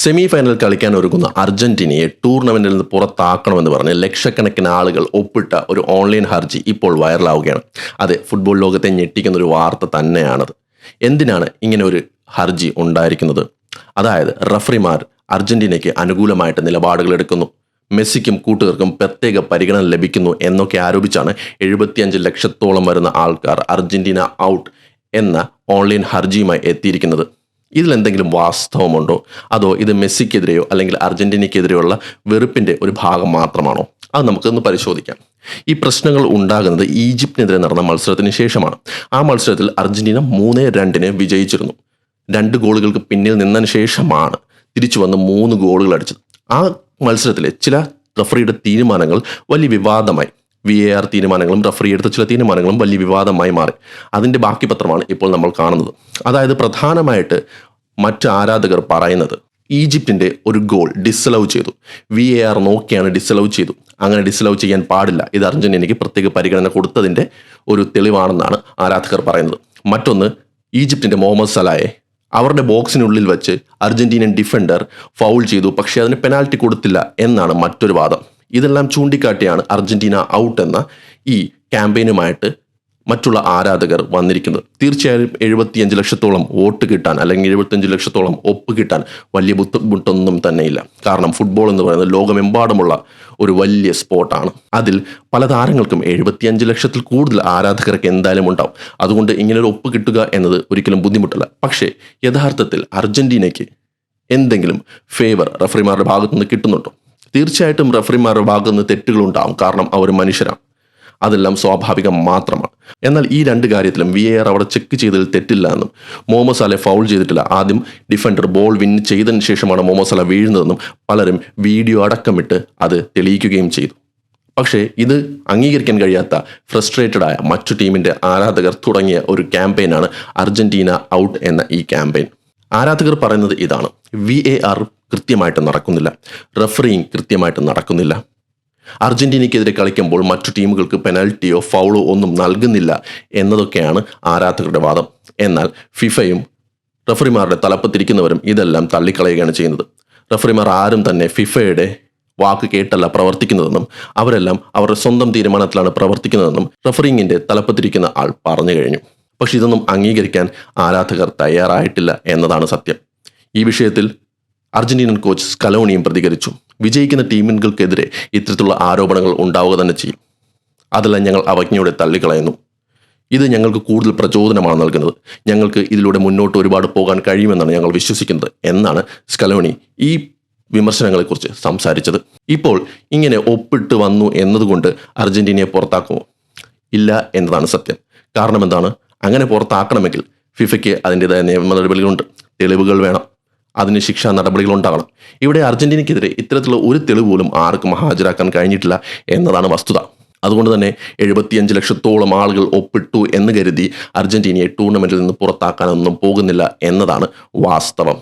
Semi final കളിക്കാൻ ഒരുങ്ങുന്ന അർജന്റീനയെ ടൂർണമെന്റിൽ നിന്ന് പുറത്താക്കണമെന്ന് പറഞ്ഞ് ലക്ഷക്കണക്കിന് ആളുകൾ ഒപ്പിട്ട ഒരു ഓൺലൈൻ ഹർജി ഇപ്പോൾ വൈറലാവുകയാണ്. അതെ, ഫുട്ബോൾ ലോകത്തെ ഞെട്ടിക്കുന്ന ഒരു വാർത്ത തന്നെയാണത്. എന്തിനാണ് ഇങ്ങനെ ഒരു ഹർജി ഉണ്ടായിരിക്കുന്നത്? അതായത് റഫറിമാർ അർജന്റീനയ്ക്ക് അനുകൂലമായിട്ട് നിലപാടുകൾ എടുക്കുന്നു, മെസ്സിക്കും കൂട്ടുകാർക്കും പ്രത്യേക പരിഗണന ലഭിക്കുന്നു എന്നൊക്കെ ആരോപിച്ചാണ് 75 ലക്ഷത്തോളം വരുന്ന ആൾക്കാർ അർജന്റീന ഔട്ട് എന്ന ഓൺലൈൻ ഹർജിയുമായി എത്തിയിരിക്കുന്നത്. ഇതിലെന്തെങ്കിലും വാസ്തവമുണ്ടോ, അതോ ഇത് മെസ്സിക്കെതിരെയോ അല്ലെങ്കിൽ അർജന്റീനയ്ക്കെതിരെയുള്ള വെറുപ്പിന്റെ ഒരു ഭാഗം മാത്രമാണോ? അത് നമുക്കൊന്ന് പരിശോധിക്കാം. ഈ പ്രശ്നങ്ങൾ ഉണ്ടാകുന്നത് ഈജിപ്തിനെതിരെ നടന്ന മത്സരത്തിന് ശേഷമാണ്. ആ മത്സരത്തിൽ അർജന്റീന 3-2 വിജയിച്ചിരുന്നു. 2 ഗോളുകൾക്ക് പിന്നിൽ നിന്നതിന് ശേഷമാണ് തിരിച്ചു വന്ന് 3 ഗോളുകൾ അടിച്ചത്. ആ മത്സരത്തിലെ ചില റഫറിയുടെ തീരുമാനങ്ങൾ വലിയ വിവാദമായി. VAR തീരുമാനങ്ങളും റഫറി എടുത്ത ചില തീരുമാനങ്ങളും വലിയ വിവാദമായി മാറി. അതിൻ്റെ ബാക്കി പത്രമാണ് ഇപ്പോൾ നമ്മൾ കാണുന്നത്. അതായത് പ്രധാനമായിട്ട് മറ്റ് ആരാധകർ പറയുന്നത് ഈജിപ്തിൻ്റെ ഒരു ഗോൾ ഡിസലവ് ചെയ്തു. VAR നോക്കിയാണ് ഡിസലവ് ചെയ്തു. അങ്ങനെ ഡിസലവ് ചെയ്യാൻ പാടില്ല, ഇത് അർജന്റീനയ്ക്ക് പ്രത്യേക പരിഗണന കൊടുത്തതിൻ്റെ ഒരു തെളിവാണെന്നാണ് ആരാധകർ പറയുന്നത്. മറ്റൊന്ന്, ഈജിപ്തിൻ്റെ മുഹമ്മദ് സലായെ അവരുടെ ബോക്സിനുള്ളിൽ വെച്ച് അർജന്റീനൻ ഡിഫൻഡർ ഫൗൾ ചെയ്തു, പക്ഷേ അതിന് പെനാൽറ്റി കൊടുത്തില്ല എന്നാണ് മറ്റൊരു വാദം. ഇതെല്ലാം ചൂണ്ടിക്കാട്ടിയാണ് അർജന്റീന ഔട്ട് എന്ന ഈ ക്യാമ്പയിനുമായിട്ട് മറ്റുള്ള ആരാധകർ വന്നിരിക്കുന്നത്. തീർച്ചയായും 75 ലക്ഷത്തോളം വോട്ട് കിട്ടാൻ അല്ലെങ്കിൽ 75 ലക്ഷത്തോളം ഒപ്പ് കിട്ടാൻ വലിയ ബുദ്ധിമുട്ടൊന്നും തന്നെയില്ല. കാരണം ഫുട്ബോൾ എന്ന് പറയുന്നത് ലോകമെമ്പാടുമുള്ള ഒരു വലിയ സ്പോർട്ടാണ്. അതിൽ പല താരങ്ങൾക്കും 75 ലക്ഷത്തിൽ കൂടുതൽ ആരാധകർക്ക് എന്തായാലും ഉണ്ടാവും. അതുകൊണ്ട് ഇങ്ങനൊരു ഒപ്പ് കിട്ടുക എന്നത് ഒരിക്കലും ബുദ്ധിമുട്ടല്ല. പക്ഷേ യഥാർത്ഥത്തിൽ അർജന്റീനയ്ക്ക് എന്തെങ്കിലും ഫേവർ റഫറിമാരുടെ ഭാഗത്തു നിന്ന് കിട്ടുന്നുണ്ടോ? തീർച്ചയായിട്ടും റഫറിമാരുടെ ഭാഗത്തു നിന്ന് തെറ്റുകളുണ്ടാവും, കാരണം അവർ മനുഷ്യരാണ്. അതെല്ലാം സ്വാഭാവികം മാത്രമാണ്. എന്നാൽ ഈ 2 കാര്യത്തിലും VAR അവിടെ ചെക്ക് ചെയ്തതിൽ തെറ്റില്ല എന്നും മുഹമ്മദ് സലാ ഫൗൾ ചെയ്തിട്ടില്ല, ആദ്യം ഡിഫൻഡർ ബോൾ വിൻ ചെയ്തതിന് ശേഷമാണ് മുഹമ്മദ് സലാ വീഴുന്നതെന്നും പലരും വീഡിയോ അടക്കമിട്ട് അത് തെളിയിക്കുകയും ചെയ്തു. പക്ഷേ ഇത് അംഗീകരിക്കാൻ കഴിയാത്ത ഫ്രസ്ട്രേറ്റഡ് ആയ മറ്റു ടീമിൻ്റെ ആരാധകർ തുടങ്ങിയ ഒരു ക്യാമ്പയിനാണ് അർജന്റീന ഔട്ട് എന്ന ഈ ക്യാമ്പയിൻ. ആരാധകർ പറയുന്നത് ഇതാണ്: VAR കൃത്യമായിട്ട് നടക്കുന്നില്ല, റഫറിങ് കൃത്യമായിട്ട് നടക്കുന്നില്ല, അർജന്റീനയ്ക്കെതിരെ കളിക്കുമ്പോൾ മറ്റു ടീമുകൾക്ക് പെനാൽറ്റിയോ ഫൗളോ ഒന്നും നൽകുന്നില്ല എന്നതൊക്കെയാണ് ആരാധകരുടെ വാദം. എന്നാൽ ഫിഫയും റഫറിമാരുടെ തലപ്പത്തിരിക്കുന്നവരും ഇതെല്ലാം തള്ളിക്കളയുകയാണ് ചെയ്യുന്നത്. റഫറിമാർ ആരും തന്നെ ഫിഫയുടെ വാക്ക് കേട്ടല്ല പ്രവർത്തിക്കുന്നതെന്നും അവരെല്ലാം അവരുടെ സ്വന്തം തീരുമാനത്തിലാണ് പ്രവർത്തിക്കുന്നതെന്നും റഫറിങ്ങിൻ്റെ തലപ്പത്തിരിക്കുന്ന ആൾ പറഞ്ഞു കഴിഞ്ഞു. പക്ഷെ ഇതൊന്നും അംഗീകരിക്കാൻ ആരാധകർ തയ്യാറായിട്ടില്ല എന്നതാണ് സത്യം. ഈ വിഷയത്തിൽ അർജന്റീനൻ കോച്ച് സ്കലോണിയും പ്രതികരിച്ചു. വിജയിക്കുന്ന ടീമുകൾക്കെതിരെ ഇത്തരത്തിലുള്ള ആരോപണങ്ങൾ ഉണ്ടാവുക തന്നെ ചെയ്യും. അതെല്ലാം ഞങ്ങൾ അവജ്ഞയോടെ തള്ളിക്കളയുന്നു. ഇത് ഞങ്ങൾക്ക് കൂടുതൽ പ്രചോദനമാണ് നൽകുന്നത്. ഞങ്ങൾക്ക് ഇതിലൂടെ മുന്നോട്ട് ഒരുപാട് പോകാൻ കഴിയുമെന്നാണ് ഞങ്ങൾ വിശ്വസിക്കുന്നത് എന്നാണ് സ്കലോണി ഈ വിമർശനങ്ങളെക്കുറിച്ച് സംസാരിച്ചത്. ഇപ്പോൾ ഇങ്ങനെ ഒപ്പിട്ട് വന്നു എന്നതുകൊണ്ട് അർജന്റീനയെ പുറത്താക്കുമോ? ഇല്ല എന്നതാണ് സത്യം. കാരണം എന്താണ്? അങ്ങനെ പുറത്താക്കണമെങ്കിൽ ഫിഫയ്ക്ക് അതിൻ്റെതായ നിയമ നടപടികളുണ്ട്, തെളിവുകൾ വേണം, അതിന് ശിക്ഷാ നടപടികൾ ഉണ്ടാകണം. ഇവിടെ അർജന്റീനയ്ക്കെതിരെ ഇത്തരത്തിലുള്ള ഒരു തെളിവ് പോലും ആർക്കും ഹാജരാക്കാൻ കഴിഞ്ഞിട്ടില്ല എന്നതാണ് വസ്തുത. അതുകൊണ്ട് തന്നെ 75 ലക്ഷത്തോളം ആളുകൾ ഒപ്പിട്ടു എന്ന് കരുതി അർജന്റീനയെ ടൂർണമെന്റിൽ നിന്ന് പുറത്താക്കാനൊന്നും പോകുന്നില്ല എന്നതാണ് വാസ്തവം.